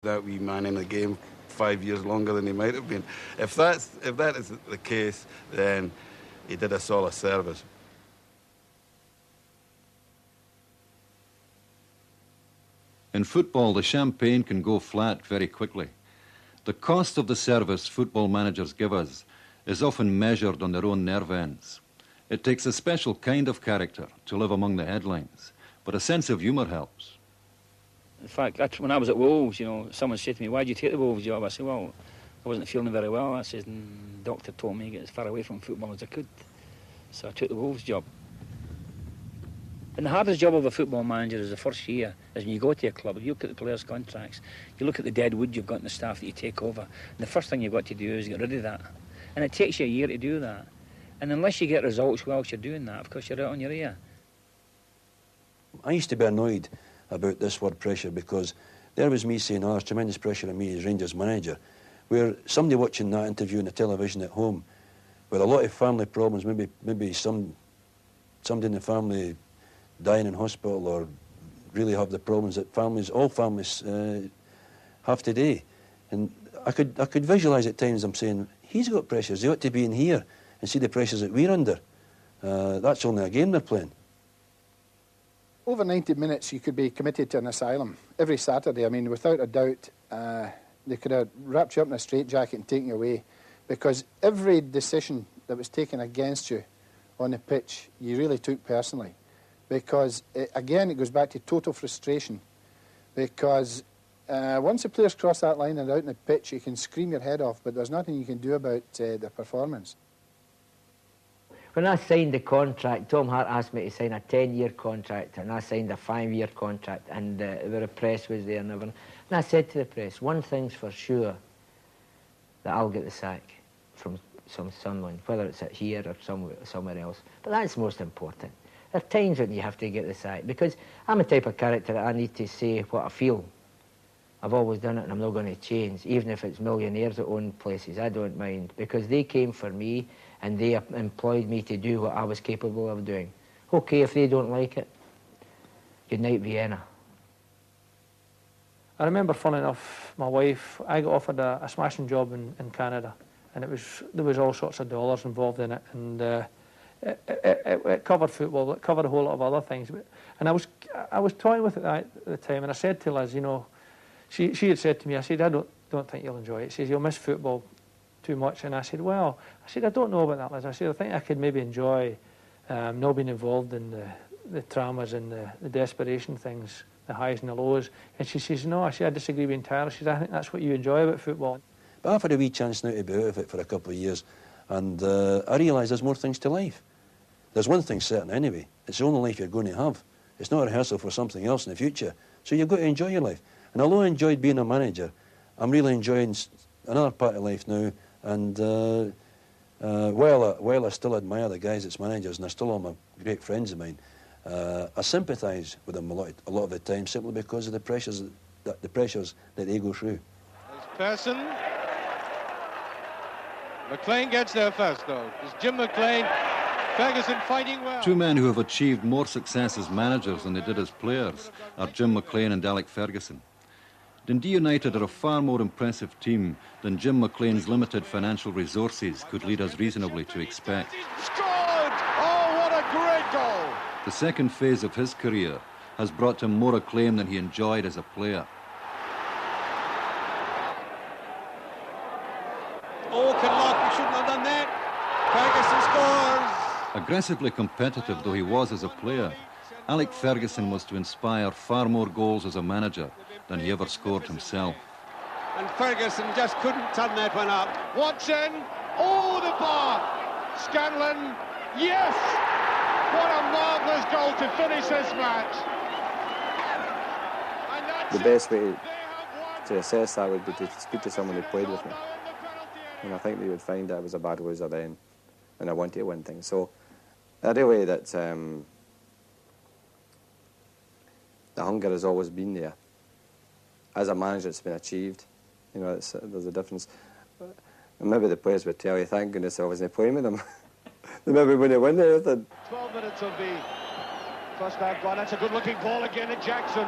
That wee man in the game 5 years longer than he might have been. If that is the case, then he did us all a service. In football, the champagne can go flat very quickly. The cost of the service football managers give us is often measured on their own nerve ends. It takes a special kind of character to live among the headlines, but a sense of humour helps. In fact, when I was at Wolves, someone said to me, "Why did you take the Wolves job?" I said, "Well, I wasn't feeling very well." I said, "The doctor told me to get as far away from football as I could." So I took the Wolves job. And the hardest job of a football manager is the first year, is when you go to a club. If you look at the players' contracts, you look at the dead wood you've got in the staff that you take over, and the first thing you've got to do is get rid of that. And it takes you a year to do that. And unless you get results whilst you're doing that, of course you're out on your ear. I used to be annoyed about this word pressure, because there was me saying, there's tremendous pressure on me as Rangers manager, where somebody watching that interview on the television at home with a lot of family problems, maybe somebody in the family dying in hospital or really have the problems that all families have today. And I could visualise at times I'm saying, he's got pressures, he ought to be in here and see the pressures that we're under. That's only a game they're playing. Over 90 minutes you could be committed to an asylum every Saturday. I mean, without a doubt, they could have wrapped you up in a straitjacket and taken you away, because every decision that was taken against you on the pitch, you really took personally. Because, again, it goes back to total frustration. Because once the players cross that line and out on the pitch, you can scream your head off, but there's nothing you can do about their performance. When I signed the contract, Tom Hart asked me to sign a 10-year contract, and I signed a 5-year contract, and the press was there and everything. And I said to the press, one thing's for sure, that I'll get the sack from someone, whether it's here or somewhere else. But that's most important. There are times when you have to get the sack, because I'm a type of character that I need to say what I feel. I've always done it, and I'm not going to change, even if it's millionaires that own places. I don't mind, because they came for me, and they employed me to do what I was capable of doing. Okay, if they don't like it, good night, Vienna. I remember, funny enough, my wife, I got offered a smashing job in Canada, and there was all sorts of dollars involved in it, and it covered football, it covered a whole lot of other things. And I was toying with it at the time, and I said to Liz, she had said to me, I said, I don't think you'll enjoy it. She says, you'll miss football too much. And I said, well, I don't know about that, Liz. I said, I think I could maybe enjoy not being involved in the traumas and the desperation things, the highs and the lows. And she says, no, I disagree entirely. She says, I think that's what you enjoy about football. But I've had a wee chance now to be out of it for a couple of years, and I realise there's more things to life. There's one thing certain anyway, it's the only life you're going to have. It's not a rehearsal for something else in the future. So you've got to enjoy your life. And although I enjoyed being a manager, I'm really enjoying another part of life now. And while I still admire the guys that's managers, and they're still all my great friends of mine, I sympathise with them a lot of the time, simply because of the pressures that they go through. There's Pearson. McLean gets there first, though. It's Jim McLean. Ferguson fighting well. Two men who have achieved more success as managers than they did as players are Jim McLean and Alec Ferguson. Dundee United are a far more impressive team than Jim McLean's limited financial resources could lead us reasonably to expect. He's scored! Oh, what a great goal! The second phase of his career has brought him more acclaim than he enjoyed as a player. Oh, Kinloch, we shouldn't have done that. Ferguson scores! Aggressively competitive though he was as a player, Alec Ferguson was to inspire far more goals as a manager than he ever scored himself. And Ferguson just couldn't turn that one up. Watson, oh, the bar! Scanlon, yes! What a marvellous goal to finish this match. The best way to assess that would be to speak to someone who played with me. And I think they would find I was a bad loser then, and I wanted to win things. So, anyway, that the hunger has always been there. As a manager, it's been achieved. There's a difference. And maybe the players would tell you, thank goodness I wasn't playing with them. They maybe wouldn't win anything. 12 minutes of the first half gone. That's a good-looking ball again at Jackson.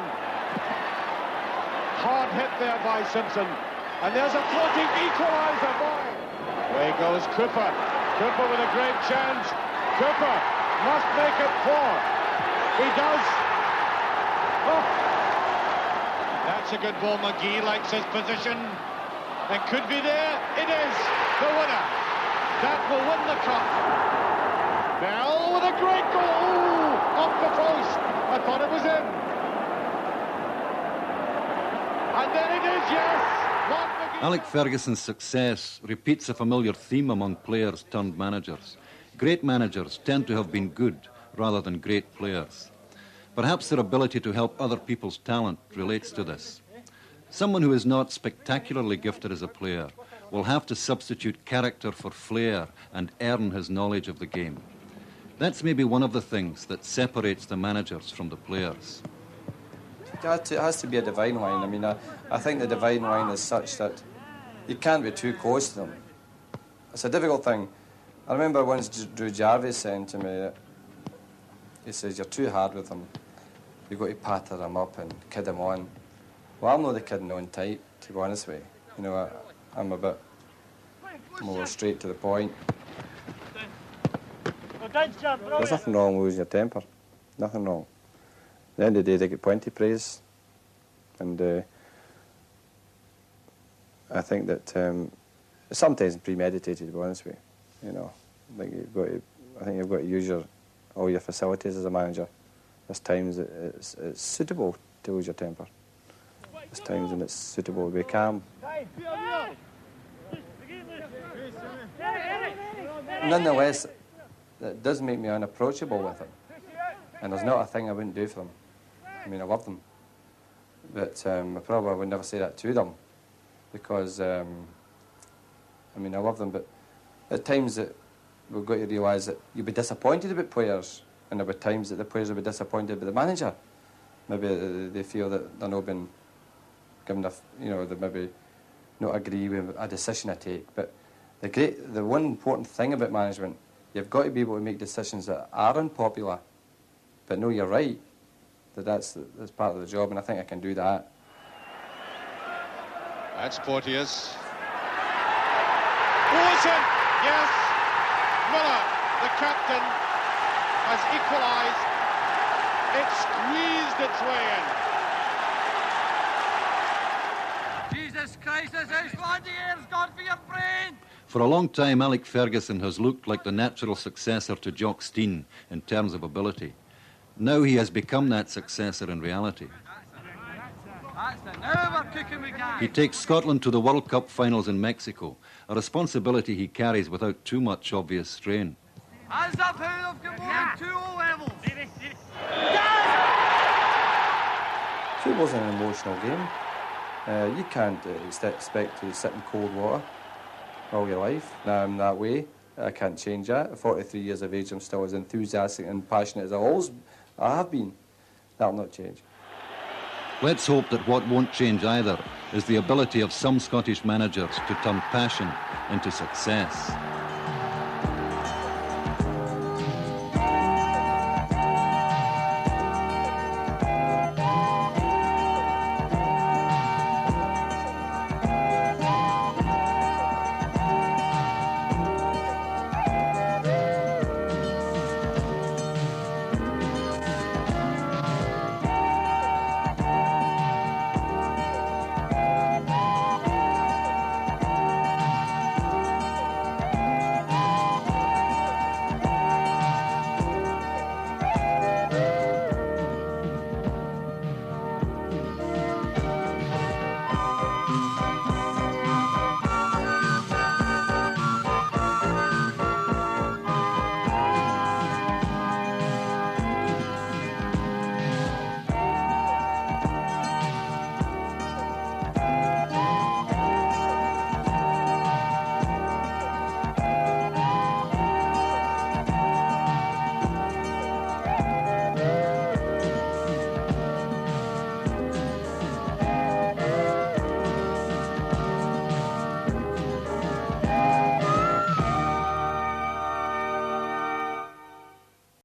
hard hit there by Simpson. And there's a floating equaliser ball. Away goes Cooper. Cooper with a great chance. Cooper must make it 4. He does. Oh. That's a good ball. McGee likes his position. And could be there. It is the winner. That will win the cup. Bell with a great goal. Ooh, off the post. I thought it was in. And then it is, yes. Alec Ferguson's success repeats a familiar theme among players turned managers. Great managers tend to have been good rather than great players. Perhaps their ability to help other people's talent relates to this. Someone who is not spectacularly gifted as a player will have to substitute character for flair and earn his knowledge of the game. That's maybe one of the things that separates the managers from the players. It has to be a dividing line. I mean, I think the dividing line is such that you can't be too close to them. It's a difficult thing. I remember once Drew Jarvis saying to me, he says, you're too hard with them. You've got to patter them up and kid them on. Well, I'm not the kidding on type, to be honest with you. You know, I'm a bit more straight to the point. There's nothing wrong with losing your temper. Nothing wrong. At the end of the day, they get plenty of praise. And I think that sometimes premeditated, to be honest with you. You know, I think you've got to use all your facilities as a manager. There's times that it's suitable to lose your temper. There's times when it's suitable to be calm. Nonetheless, it does make me unapproachable with them. And there's not a thing I wouldn't do for them. I mean, I love them. But I probably would never say that to them. Because, I mean, I love them, but at times that we've got to realise that you'll be disappointed about players, and there will be times that the players will be disappointed with the manager. Maybe they feel that they're not being given they maybe not agree with a decision I take. But the one important thing about management, you've got to be able to make decisions that are unpopular, but no, you're right, that's part of the job, and I think I can do that. That's Porteous. Wilson, yes. Miller, the captain, has equalised. It squeezed its way in. Jesus Christ, this is bloody air's gone for your brain. For a long time, Alec Ferguson has looked like the natural successor to Jock Stein in terms of ability. Now he has become that successor in reality. He takes Scotland to the World Cup finals in Mexico, a responsibility he carries without too much obvious strain. Hands up, who have got more than 2 O levels. Football's an emotional game. You can't expect to sit in cold water all your life. Now I'm that way. I can't change that. At 43 years of age, I'm still as enthusiastic and passionate as I have been. That'll not change. Let's hope that what won't change either is the ability of some Scottish managers to turn passion into success.